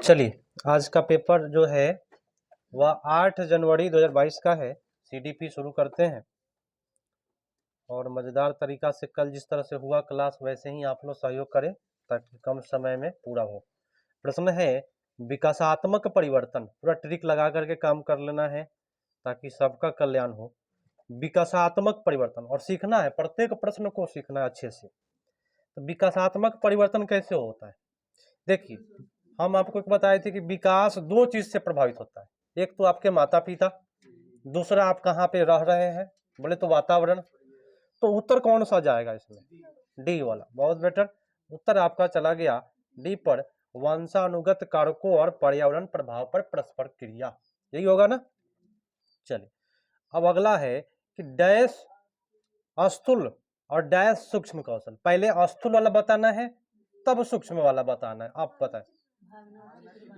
चलिए, आज का पेपर जो है वह 8 जनवरी 2022 का है। सीडीपी शुरू करते हैं और मज़ेदार तरीका से कल जिस तरह से हुआ क्लास वैसे ही आप लोग सहयोग करें ताकि कम समय में पूरा हो। प्रश्न है विकासात्मक परिवर्तन, पूरा ट्रिक लगा करके काम कर लेना है ताकि सबका कल्याण हो। विकासात्मक परिवर्तन और सीखना है, प्रत्येक प्रश्न को सीखना है अच्छे से। तो विकासात्मक परिवर्तन कैसे होता है? देखिए, हम आपको एक बताए थे कि विकास दो चीज से प्रभावित होता है। एक तो आपके माता पिता, दूसरा आप कहाँ पे रह रहे हैं, बोले तो वातावरण। तो उत्तर कौन सा जाएगा इसमें? डी वाला, बहुत बेटर। उत्तर आपका चला गया डी पर, वंशानुगत कारकों और पर्यावरण प्रभाव पर परस्पर क्रिया। यही होगा ना। चलिए, अब अगला है कि डैश स्थूल और डैश सूक्ष्म कौशल। पहले स्थूल वाला बताना है तब सूक्ष्म वाला बताना है। आप बताएं।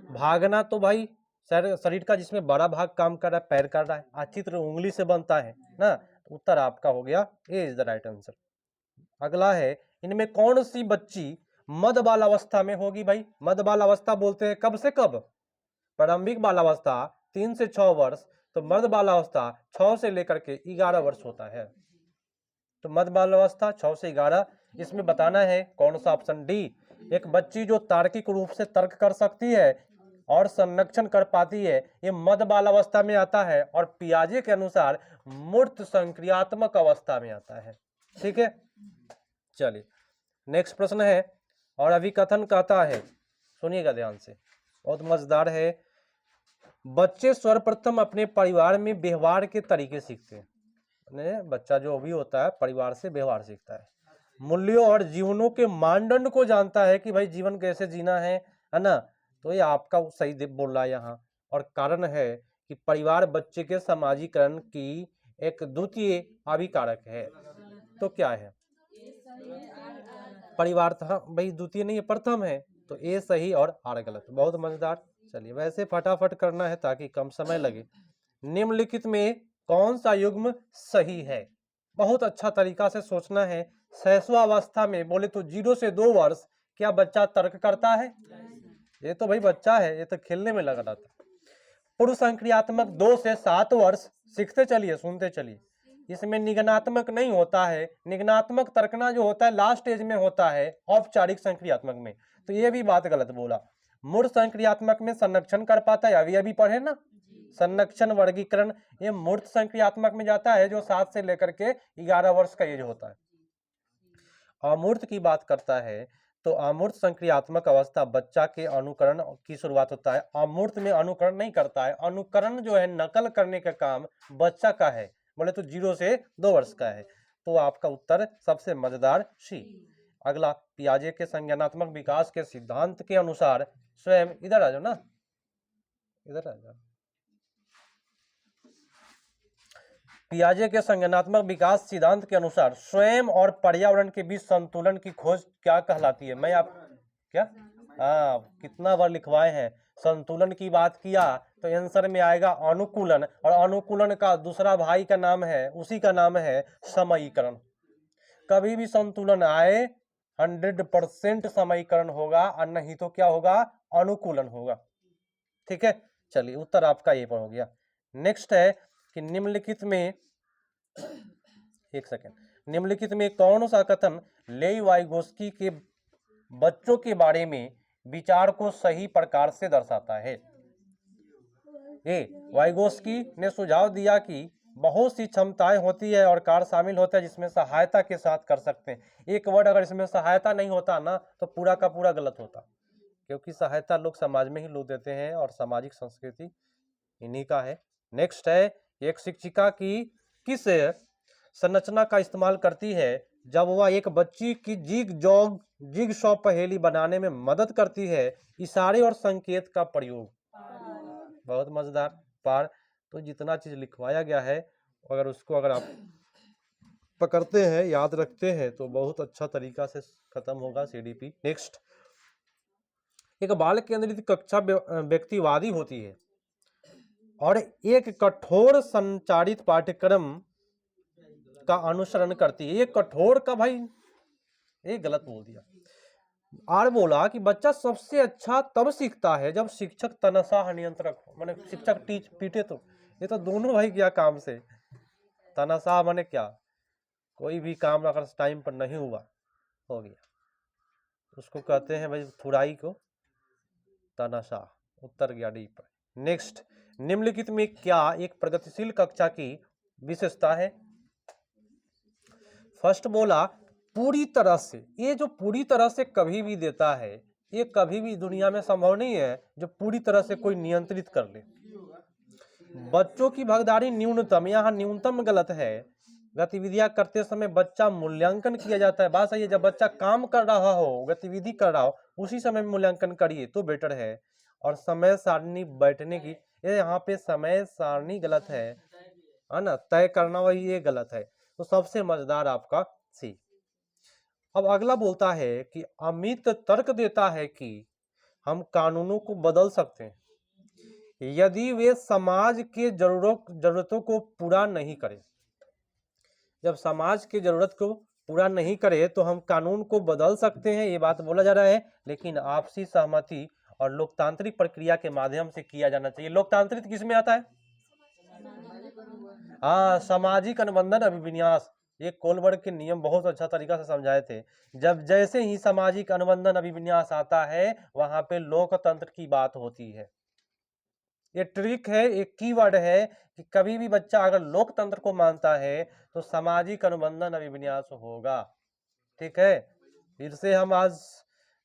भागना तो भाई शरीर का जिसमें बड़ा भाग काम कर रहा है, पैर कर रहा है। आचित्र उंगली से बनता है ना। उत्तर आपका हो गया ए इज द राइट आंसर। अगला है इनमें कौन सी बच्ची मध्य बाल अवस्था में होगी? भाई मध्य बाल अवस्था बोलते हैं कब से कब? प्रारंभिक बालावस्था 3 से 6 वर्ष, तो मध्य बालावस्था 6 से लेकर के 11 वर्ष होता है। तो मध्य बालावस्था 6 से 11। इसमें बताना है कौन सा ऑप्शन डी। एक बच्ची जो तार्किक रूप से तर्क कर सकती है और संरक्षण कर पाती है, ये मध्य बालावस्था में आता है और पियाजे के अनुसार मूर्त संक्रियात्मक अवस्था में आता है। ठीक है, चलिए नेक्स्ट प्रश्न है और अभिकथन कहता है, सुनिएगा ध्यान से, बहुत मजेदार है। बच्चे सर्वप्रथम अपने परिवार में व्यवहार के तरीके सीखते हैं। बच्चा जो भी होता है परिवार से व्यवहार सीखता है, मूल्यों और जीवनों के मानदंड को जानता है कि भाई जीवन कैसे जीना है ना। तो ये आपका सही बोल रहा है यहाँ। और कारण है कि परिवार बच्चे के समाजीकरण की एक द्वितीय अभिकारक है। तो क्या है? परिवार था भाई, द्वितीय नहीं है, प्रथम है। तो ए सही और आर गलत। बहुत मजेदार। चलिए वैसे फटाफट करना है ताकि कम समय लगे। निम्नलिखित में कौन सा युग्म सही है? बहुत अच्छा तरीका से सोचना है। शैशवावस्था में बोले तो 0 से 2 वर्ष क्या बच्चा तर्क करता है? ये तो भाई बच्चा है, ये तो खेलने में लगा रहता है। पूर्व संक्रियात्मक 2 से 7 वर्ष। सीखते चलिए, सुनते चलिए। इसमें निगनात्मक नहीं होता है। निगनात्मक तर्कना जो होता है लास्ट एज में होता है, औपचारिक संक्रियात्मक में। तो ये भी बात गलत बोला। मूर्त संक्रियात्मक में संरक्षण कर पाता है, अभी पढ़े ना, संरक्षण वर्गीकरण। ये मूर्त संक्रियात्मक में जाता है जो 7 से लेकर के 11 वर्ष का एज होता है। अमूर्त की बात करता है तो अमूर्त संक्रियात्मक अवस्था बच्चा के अनुकरण की शुरुआत होता है। अमूर्त में अनुकरण नहीं करता है। अनुकरण जो है नकल करने का काम बच्चा का है, बोले तो 0 से 2 वर्ष का है। तो आपका उत्तर सबसे मजेदार सी। अगला, पियाजे के संज्ञानात्मक विकास के सिद्धांत के अनुसार स्वयं, इधर आ जाओ ना, इधर आ जाओ। पियाजे के संज्ञानात्मक विकास सिद्धांत के अनुसार स्वयं और पर्यावरण के बीच संतुलन की खोज क्या कहलाती है? मैं आप क्या कितना बार लिखवाए हैं। संतुलन की बात किया तो आंसर में आएगा अनुकूलन, और अनुकूलन का दूसरा भाई का नाम है, उसी का नाम है समयीकरण। कभी भी संतुलन आए 100% समयीकरण होगा और नहीं तो क्या होगा? अनुकूलन होगा। ठीक है, चलिए उत्तर आपका ये पर हो गया। नेक्स्ट है कि निम्नलिखित में, एक सेकेंड, निम्नलिखित में कौन सा कथन लेई वाइगोस्की के बच्चों के बारे में विचार को सही प्रकार से दर्शाता है? ए, वाइगोस्की ने सुझाव दिया कि बहुत सी क्षमताएं होती है और कार्य शामिल होता है जिसमें सहायता के साथ कर सकते हैं। एक वर्ड अगर इसमें सहायता नहीं होता ना तो पूरा का पूरा गलत होता, क्योंकि सहायता लोग समाज में ही लोग देते हैं और सामाजिक संस्कृति इन्हीं का है। नेक्स्ट है, एक शिक्षिका की किस संरचना का इस्तेमाल करती है जब वह एक बच्ची की जिग शॉ पहेली बनाने में मदद करती है? इशारे और संकेत का प्रयोग। बहुत मजेदार पार। तो जितना चीज लिखवाया गया है अगर उसको अगर आप पकड़ते हैं, याद रखते हैं तो बहुत अच्छा तरीका से खत्म होगा सीडीपी। नेक्स्ट, एक बाल केंद्रित कक्षा व्यक्तिवादी होती है और एक कठोर संचारित पाठ्यक्रम का अनुसरण करती है। ये कठोर का भाई, ये गलत बोल दिया। आर बोला कि बच्चा सबसे अच्छा तब सीखता है जब शिक्षक तनाशाह नियंत्रक हो, माने शिक्षक पीटे तो। ये तो दोनों भाई क्या काम से। तनाशाह माने क्या, कोई भी काम अगर टाइम पर नहीं हुआ, हो गया, उसको कहते हैं भाई थुराई को तनाशाह, उत्तर गया डी पर। नेक्स्ट, निम्नलिखित में क्या एक प्रगतिशील कक्षा की विशेषता है? फर्स्ट बोला पूरी तरह से। ये जो पूरी तरह से कभी भी देता है, ये कभी भी दुनिया में संभव नहीं है जो पूरी तरह से कोई नियंत्रित कर ले। बच्चों की भागीदारी न्यूनतम, यहाँ न्यूनतम गलत है। गतिविधियां करते समय बच्चा मूल्यांकन किया जाता है, बात सही है। जब बच्चा काम कर रहा हो, गतिविधि कर रहा हो, उसी समय मूल्यांकन करिए तो बेटर है। और समय सारणी बैठने की, ये यहाँ पे समय सारणी गलत है ना, तय करना वही ये गलत है। तो सबसे मजेदार आपका सी। अब अगला बोलता है कि अमित तर्क देता है कि हम कानूनों को बदल सकते हैं यदि वे समाज के जरूरतों को पूरा नहीं करें। जब समाज की जरूरत को पूरा नहीं करे तो हम कानून को बदल सकते हैं, ये बात बोला जा रहा है। लेकिन आपसी सहमति और लोकतांत्रिक प्रक्रिया के माध्यम से किया जाना चाहिए। लोकतांत्रिक किसमें आता है? हाँ, सामाजिक अनुबंधन अभिविन्यास। ये कोलबर्ग के नियम बहुत अच्छा तरीका से समझाए थे। जब जैसे ही सामाजिक अनुबंधन अभिविन्यास आता है, वहां पे लोकतंत्र की बात होती है। ये ट्रिक है, एक कीवर्ड है कि कभी भी बच्चा अगर लोकतंत्र को मानता है तो सामाजिक अनुबंधन अभिविन्यास होगा। ठीक है, फिर से हम आज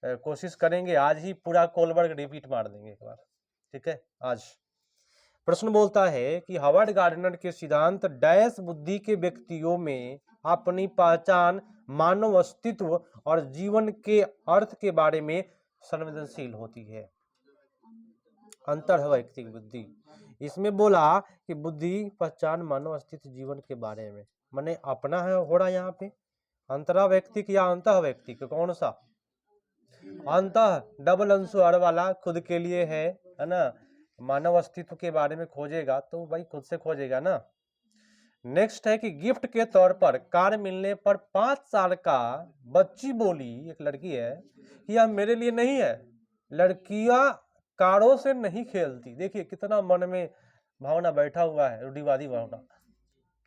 कोशिश करेंगे, आज ही पूरा कोलबर्ग रिपीट मार देंगे एक बार। ठीक है, आज प्रश्न बोलता है कि हावर्ड गार्डनर के सिद्धांत डैश बुद्धि के व्यक्तियों में अपनी पहचान, मानव अस्तित्व और जीवन के अर्थ के बारे में संवेदनशील होती है। अंतर है वैयक्तिक बुद्धि। इसमें बोला कि बुद्धि, पहचान, मानव अस्तित्व, जीवन के बारे में, माने अपना है हो रहा यहाँ पे। अंतरा वैयक्तिक या अंतः वैयक्तिक, कौन सा? अंतः डबल अंशुअर वाला खुद के लिए है ना। मानव अस्तित्व के बारे में खोजेगा तो भाई खुद से खोजेगा ना। नेक्स्ट है कि गिफ्ट के तौर पर कार मिलने पर 5 साल का बच्ची बोली, एक लड़की है, कि यह मेरे लिए नहीं है। लड़कियां कारों से नहीं खेलती। देखिए कितना मन में भावना बैठा हुआ है, रूढ़िवादी भावना।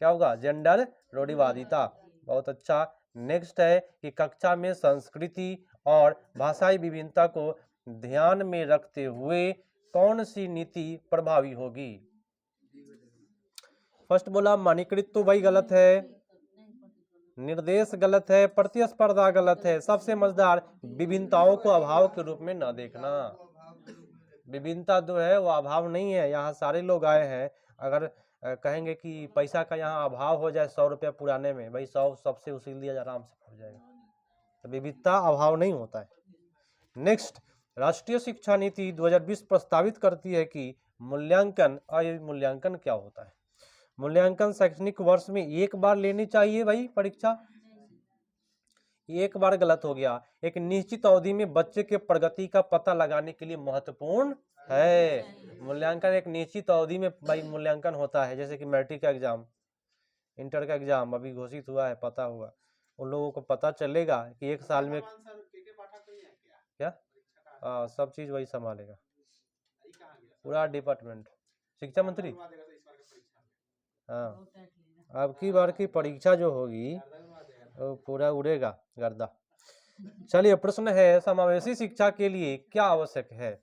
क्या होगा? जेंडर रूढ़िवादिता। बहुत अच्छा। नेक्स्ट है कि कक्षा में संस्कृति और भाषाई विभिन्नता को ध्यान में रखते हुए कौन सी नीति प्रभावी होगी? फर्स्ट बोला मानकीकृत तो भाई गलत है, निर्देश गलत है, प्रतिस्पर्धा गलत है। सबसे मजेदार, विभिन्नताओं को अभाव के रूप में न देखना। विभिन्नता जो है वो अभाव नहीं है। यहाँ सारे लोग आए हैं, अगर कहेंगे कि पैसा का यहाँ अभाव हो जाए 100 रुपया पुराने में, भाई 100 सबसे उसील दिया आराम से हो जाएगा। तो विविधता अभाव नहीं होता है। नेक्स्ट, राष्ट्रीय शिक्षा नीति 2020 प्रस्तावित करती है कि मूल्यांकन, मूल्यांकन क्या होता है? मूल्यांकन शैक्षणिक वर्ष में एक बार लेनी चाहिए भाई परीक्षा। एक बार गलत हो गया। एक निश्चित अवधि में बच्चे के प्रगति का पता लगाने के लिए महत्वपूर्ण है। मूल्यांकन एक निश्चित अवधि में भाई मूल्यांकन होता है, जैसे कि मैट्रिक का एग्जाम, इंटर का एग्जाम अभी घोषित हुआ है, पता हुआ, उन लोगों को पता चलेगा कि एक साल में क्या सब चीज वही संभालेगा, पूरा डिपार्टमेंट, शिक्षा मंत्री। हाँ, अब की बार की परीक्षा जो होगी वो पूरा उड़ेगा गर्दा। चलिए, प्रश्न है समावेशी शिक्षा के लिए क्या आवश्यक है?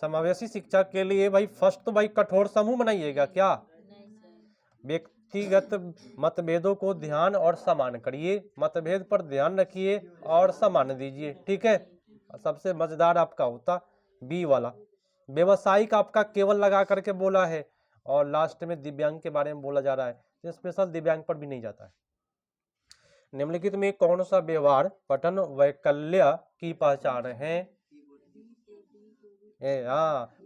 समावेशी शिक्षा के लिए भाई फर्स्ट तो भाई कठोर समूह बनाइएगा। क्या? व्यक्तिगत मतभेदों को ध्यान और सम्मान करिए, मतभेद पर ध्यान रखिए और सम्मान दीजिए। ठीक है, सबसे मजेदार आपका होता बी वाला, व्यवसायिक आपका केवल लगा करके बोला है, और लास्ट में दिव्यांग के बारे में बोला जा रहा है, तो स्पेशल दिव्यांग पर भी नहीं जाता है। निम्नलिखित में कौन सा व्यवहार पठन वैकल्य की पहचान है?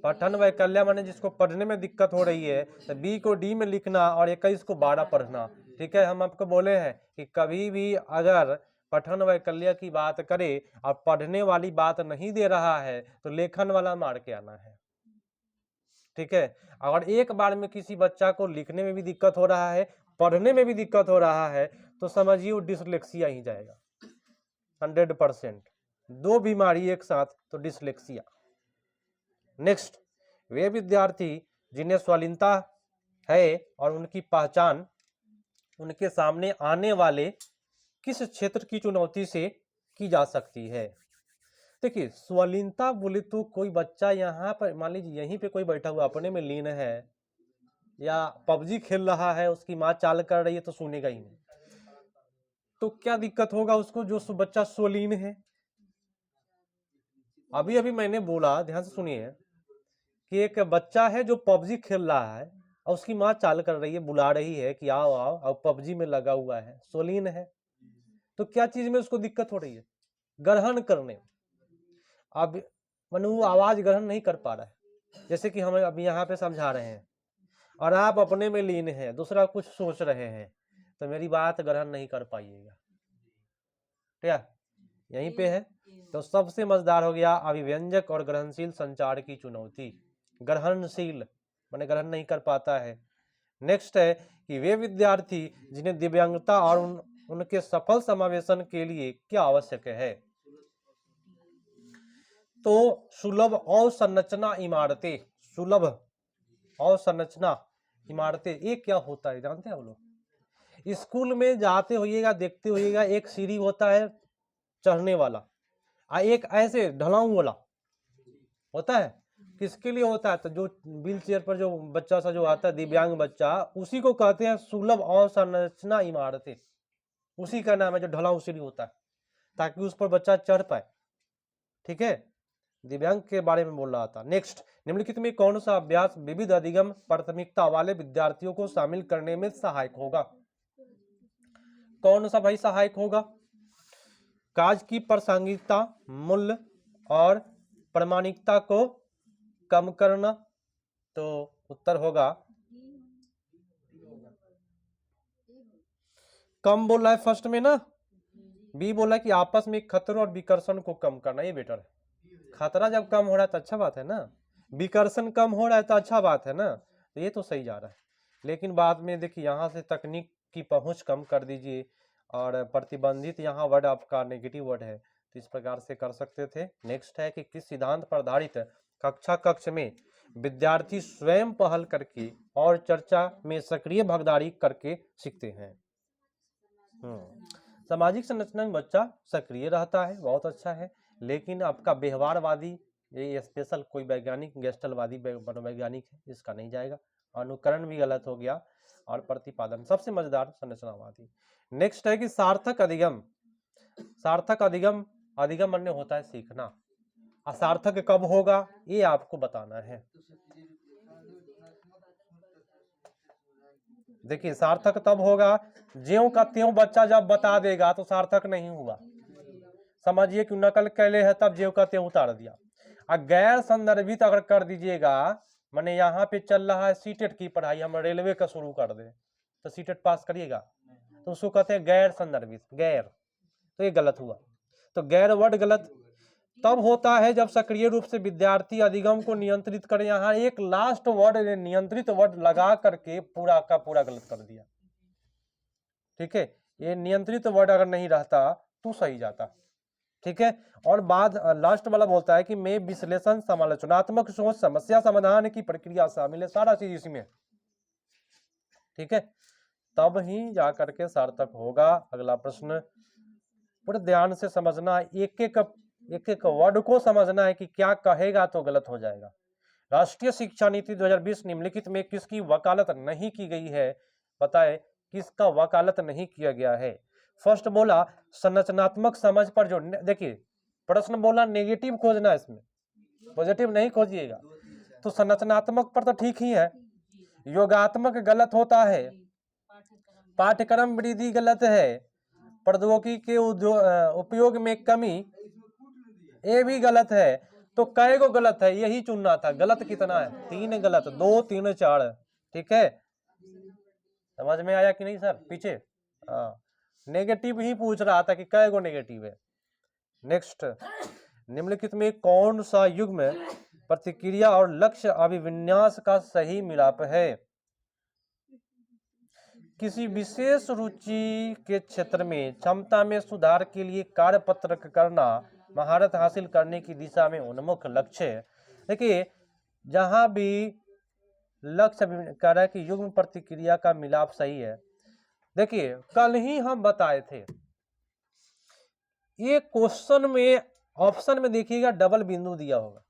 पठन वैकल्य माने जिसको पढ़ने में दिक्कत हो रही है, तो बी को डी में लिखना और 21 को 12 पढ़ना। ठीक है, हम आपको बोले हैं कि कभी भी अगर पठन वैकल्य की बात करे और पढ़ने वाली बात नहीं दे रहा है तो लेखन वाला मार के आना है। ठीक है, अगर एक बार में किसी बच्चा को लिखने में भी दिक्कत हो रहा है, पढ़ने में भी दिक्कत हो रहा है, तो समझिए वो डिसलेक्सिया ही जाएगा। 100%। दो बीमारी एक साथ तो डिसलेक्सिया। नेक्स्ट, वे विद्यार्थी जिन्हें स्वलीनता है और उनकी पहचान उनके सामने आने वाले किस क्षेत्र की चुनौती से की जा सकती है। देखिए, स्वलीनता बोले तो कोई बच्चा यहाँ पर मान लीजिए यहीं पे कोई बैठा हुआ अपने में लीन है या पबजी खेल रहा है, उसकी माँ चाल कर रही है तो सुनेगा ही नहीं, तो क्या दिक्कत होगा उसको जो बच्चा स्वलीन है। अभी अभी मैंने बोला, ध्यान से सुनिए, कि एक बच्चा है जो पबजी खेल रहा है और उसकी माँ चाल कर रही है, बुला रही है कि आओ आओ, और पबजी में लगा हुआ है, स्वलीन है, तो क्या चीज में उसको दिक्कत हो रही है? ग्रहण करने। अब मनु आवाज ग्रहण नहीं कर पा रहा है, जैसे कि हम अभी यहाँ पे समझा रहे हैं और आप अपने में लीन हैं, दूसरा कुछ सोच रहे हैं, तो मेरी बात ग्रहण नहीं कर पाइएगा। क्या यहीं पे है? तो सबसे मजेदार हो गया अभिव्यंजक और ग्रहणशील संचार की चुनौती। ग्रहणशील माने ग्रहण नहीं कर पाता है। नेक्स्ट है कि वे विद्यार्थी जिन्हें दिव्यांगता और उनके सफल समावेशन के लिए क्या आवश्यक है। तो सुलभ अवसंरचना इमारतें, सुलभ अवसंरचना इमारतें, ये क्या होता है जानते हैं आप लोग? स्कूल में जाते होइएगा, देखते होइएगा, एक सीढ़ी होता है चढ़ने वाला और एक ऐसे ढलाऊ वाला होता है। किसके लिए होता है? तो जो व्हील चेयर पर जो बच्चा सा जो आता है, दिव्यांग बच्चा, उसी को कहते हैं सुलभ अवसंरचना इमारतें। उसी का नाम है जो ढलाऊ सीढ़ी होता है, ताकि उस पर बच्चा चढ़ पाए। ठीक है, दिव्यांग के बारे में बोल रहा था। नेक्स्ट, निम्नलिखित में कौन सा अभ्यास विविध अधिगम प्राथमिकता वाले विद्यार्थियों को शामिल करने में सहायक होगा? कौन सा भाई सहायक होगा? काज की प्रासंगिकता, मूल्य और प्रामाणिकता को कम करना। तो उत्तर होगा कम बोला है फर्स्ट में ना, बी बोला कि आपस में खतरों और विकर्षण को कम करना, ये बेटर है। खतरा जब कम हो रहा है तो अच्छा बात है ना, विकर्षण कम हो रहा है तो अच्छा बात है ना, तो ये तो सही जा रहा है। लेकिन बाद में देखिए यहाँ से तकनीक की पहुंच कम कर दीजिए और प्रतिबंधित यहाँ वर्ड आपका नेगेटिव वर्ड है, तो इस प्रकार से कर सकते थे। नेक्स्ट है कि किस सिद्धांत पर आधारित कक्षा कक्ष में विद्यार्थी स्वयं पहल करके और चर्चा में सक्रिय भागीदारी करके सीखते हैं। सामाजिक संरचना में बच्चा सक्रिय रहता है, बहुत अच्छा है, लेकिन आपका व्यवहारवादी, ये स्पेशल कोई वैज्ञानिक गेस्टलवादी मनोवैज्ञानिक है, इसका नहीं जाएगा। अनुकरण भी गलत हो गया और प्रतिपादन सबसे मजेदार संरचनावादी। नेक्स्ट है कि सार्थक अधिगम। सार्थक अधिगम, अधिगम अन्य होता है सीखना, असार्थक कब होगा ये आपको बताना है। देखिए, सार्थक तब होगा ज्यों का त्यों बच्चा जब बता देगा तो सार्थक नहीं हुआ। समझिए कि नकल कैले है तब ज्यों का त्यों उतार दिया। और गैर संदर्भित अगर कर दीजिएगा, माने यहाँ पे चल रहा है सीटेट की पढ़ाई, हम रेलवे का शुरू कर दे तो सीटेट पास करिएगा, तो उसको कहते हैं गैर संदर्भित, गैर, तो ये गलत हुआ। तो गैर वर्ड गलत तब होता है जब सक्रिय रूप से विद्यार्थी अधिगम को नियंत्रित करे। यहाँ एक लास्ट वर्ड नियंत्रित वर्ड लगा करके पूरा का पूरा गलत कर दिया। ठीक है, ये नियंत्रित वर्ड अगर नहीं रहता तो सही जाता। ठीक है, और बाद लास्ट वाला बोलता है कि मैं विश्लेषण, समालोचनात्मक सोच, समस्या समाधान की प्रक्रिया शामिल है, सारा चीज इसमें। ठीक है, तब ही जाकर के सार्थक होगा। अगला प्रश्न पूरे ध्यान से समझना, एक एक वर्ड को समझना है कि क्या कहेगा तो गलत हो जाएगा। राष्ट्रीय शिक्षा नीति 2020 निम्नलिखित में किसकी वकालत नहीं की गई है? बताए किसका वकालत नहीं किया गया है। फर्स्ट बोला संरचनात्मक समझ पर जो, देखिए प्रश्न बोला नेगेटिव खोजना है, इसमें पॉजिटिव नहीं खोजिएगा। तो संरचनात्मक पर तो ठीक ही है, योगात्मक गलत होता है, पाठ्यक्रम वृद्धि गलत है, प्रौद्योगिकी के उपयोग में कमी ये भी गलत है। तो कै गो गलत है यही चुनना था। गलत कितना है? 3 गलत, 2 3 4। ठीक है, समझ में आया कि नहीं सर? पीछे हाँ, नेगेटिव ही पूछ रहा था कि कै गो नेगेटिव है। नेक्स्ट, निम्नलिखित में कौन सा युग्म प्रतिक्रिया और लक्ष्य अभिविन्यास का सही मिलाप है? किसी विशेष रुचि के क्षेत्र में क्षमता में सुधार के लिए कार्यपत्रक करना महारत हासिल करने की दिशा में उन्मुख लक्ष्य है। देखिए जहां भी लक्ष्य कह रहा है कि युग्म प्रतिक्रिया का मिलाप सही है। देखिए कल ही हम बताए थे, ये क्वेश्चन में ऑप्शन में देखिएगा डबल बिंदु दिया होगा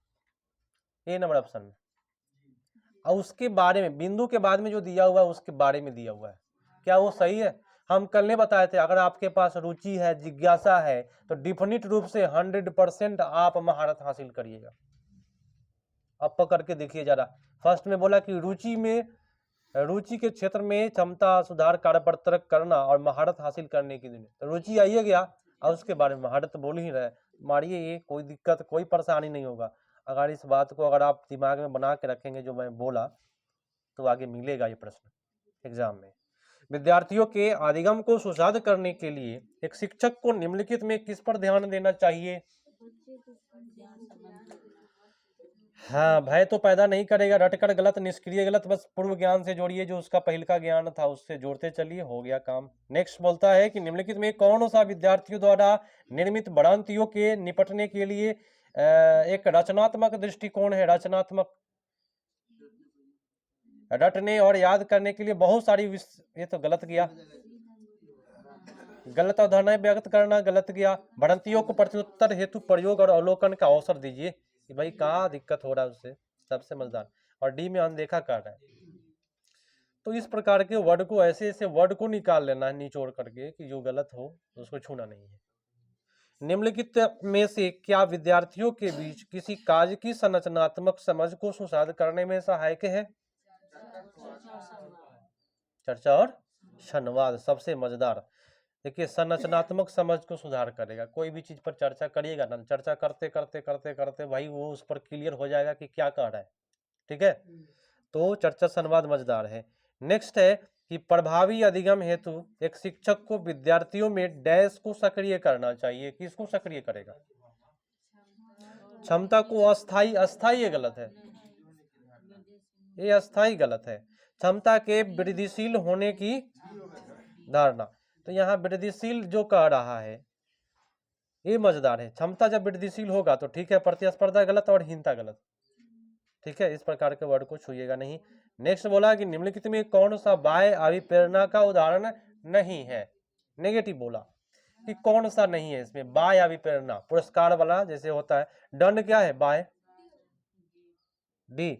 ए नंबर ऑप्शन में, और उसके बारे में बिंदु के बाद में जो दिया हुआ है उसके बारे में दिया हुआ है। क्या वो सही है? हम कल ने बताए थे अगर आपके पास रुचि है, जिज्ञासा है, तो डिफिनिट रूप से 100% आप महारत हासिल करिएगा। अब पकड़ के देखिए जरा, फर्स्ट में बोला कि रुचि के क्षेत्र में क्षमता सुधार कार्यपत्रक करना और महारत हासिल करने की दिन, तो रुचि आइए गया और उसके बारे में महारत बोल ही रहे, मारिए ये, कोई दिक्कत कोई परेशानी नहीं होगा। अगर इस बात को अगर आप दिमाग में बना के रखेंगे जो मैं बोला, तो आगे मिलेगा ये प्रश्न एग्जाम में। विद्यार्थियों के अधिगम को सुसाध करने के लिए एक शिक्षक को निम्नलिखित में किस पर ध्यान देना चाहिए? हाँ, भय तो पैदा नहीं करेगा, रटकर गलत, निष्क्रिय गलत, बस पूर्व ज्ञान से जोड़िए, जो उसका पहले का ज्ञान था उससे जोड़ते चलिए, हो गया काम। नेक्स्ट बोलता है कि निम्नलिखित में कौन सा विद्यार्थियों द्वारा निर्मित भ्रांतियों के निपटने के लिए एक रचनात्मक दृष्टिकोण है? रचनात्मक, रटने और याद करने के लिए बहुत सारी ये तो गलत गया, गलत अवधारणाएं व्यक्त करना गलत गया। भ्रांतियों को प्रत्युत्तर हेतु प्रयोग और अवलोकन का अवसर दीजिए, कि भाई कहाँ दिक्कत हो रहा है उससे, सबसे मजेदार। और डी में अनदेखा कर रहा है। तो इस प्रकार के वर्ड को, ऐसे ऐसे वर्ड को निकाल लेना है निचोड़ करके कि जो गलत हो उसको छूना नहीं है। निम्नलिखित में से क्या विद्यार्थियों के बीच किसी कार्य की संरचनात्मक समझ को सुसाध करने में सहायक है? चर्चा और संवाद सबसे मजेदार। देखिए संरचनात्मक समझ को सुधार करेगा, कोई भी चीज पर चर्चा करिएगा ना, चर्चा करते करते करते करते भाई वो उस पर क्लियर हो जाएगा कि क्या कह रहा है, ठीक है। तो चर्चा संवाद मजेदार है। नेक्स्ट है कि प्रभावी अधिगम हेतु एक शिक्षक को विद्यार्थियों में डैश को सक्रिय करना चाहिए। किसको सक्रिय करेगा? क्षमता को। अस्थाई, अस्थाई ये गलत है, ये अस्थाई गलत है। क्षमता के वृद्धिशील होने की धारणा, तो यहाँ वृद्धिशील जो कह रहा है ये मजेदार है। क्षमता जब वृद्धिशील होगा तो ठीक है, प्रतिस्पर्धा गलत और हीनता गलत, ठीक है। इस प्रकार के वर्ड को छूइएगा नहीं। नेक्स्ट बोला कि निम्नलिखित में कौन सा बाह्य अभिप्रेरणा का उदाहरण नहीं है? नेगेटिव बोला कि कौन सा नहीं है इसमें बाह्य अभिप्रेरणा, पुरस्कार वाला जैसे होता है। दंड क्या है? बाह्य। डी।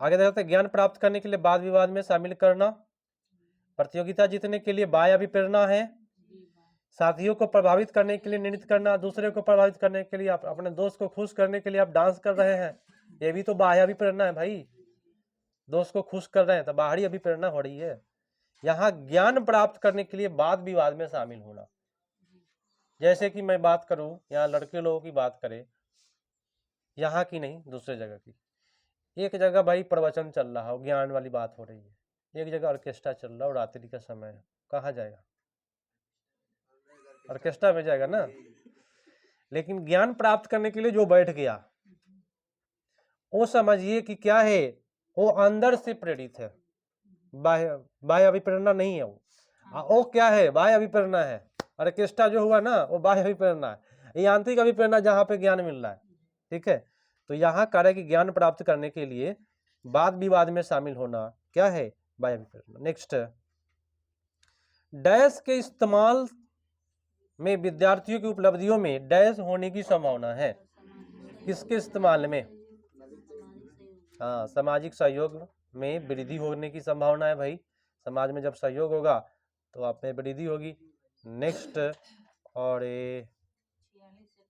आगे देखते हैं, ज्ञान प्राप्त करने के लिए वाद विवाद में शामिल करना, प्रतियोगिता जीतने के लिए बाह्य अभिप्रेरणा है। साथियों को प्रभावित करने के लिए नृत्य करना, दूसरे को प्रभावित करने के लिए, आप अपने दोस्त को खुश करने के लिए आप डांस कर रहे हैं, ये भी तो बाह्य अभिप्रेरणा है भाई। दोस्त को खुश कर रहे हैं तो बाहरी अभिप्रेरणा हो रही है। यहाँ ज्ञान प्राप्त करने के लिए वाद विवाद में शामिल होना, जैसे कि मैं बात करूं, यहाँ लड़के लोगों की बात करें, यहाँ की नहीं दूसरे जगह की। एक जगह भाई प्रवचन चल रहा हो, ज्ञान वाली बात हो रही है, एक जगह ऑर्केस्ट्रा चल रहा हो, रात्रि का समय है, कहाँ जाएगा? ऑर्केस्ट्रा में जाएगा ना। लेकिन ज्ञान प्राप्त करने के लिए जो बैठ गया वो समझिए कि क्या है, वो अंदर से प्रेरित है, बाह्य अभिप्रेरणा नहीं है वो क्या है? बाह्य अभिप्रेरणा है। ऑर्केस्ट्रा जो हुआ ना वो बाह्य अभिप्रेरणा है, ये आंतरिक अभिप्रेरणा जहाँ पे ज्ञान मिल रहा है, ठीक है। तो यहाँ कह रहा है कि ज्ञान प्राप्त करने के लिए वाद विवाद में शामिल होना क्या है? बाह्य अभिप्रेरणा। नेक्स्ट, डैश के इस्तेमाल में विद्यार्थियों की उपलब्धियों में डैश होने की संभावना है। किसके इस्तेमाल में? हाँ, सामाजिक सहयोग में वृद्धि होने की संभावना है भाई। समाज में जब सहयोग होगा तो आप में वृद्धि होगी। नेक्स्ट, और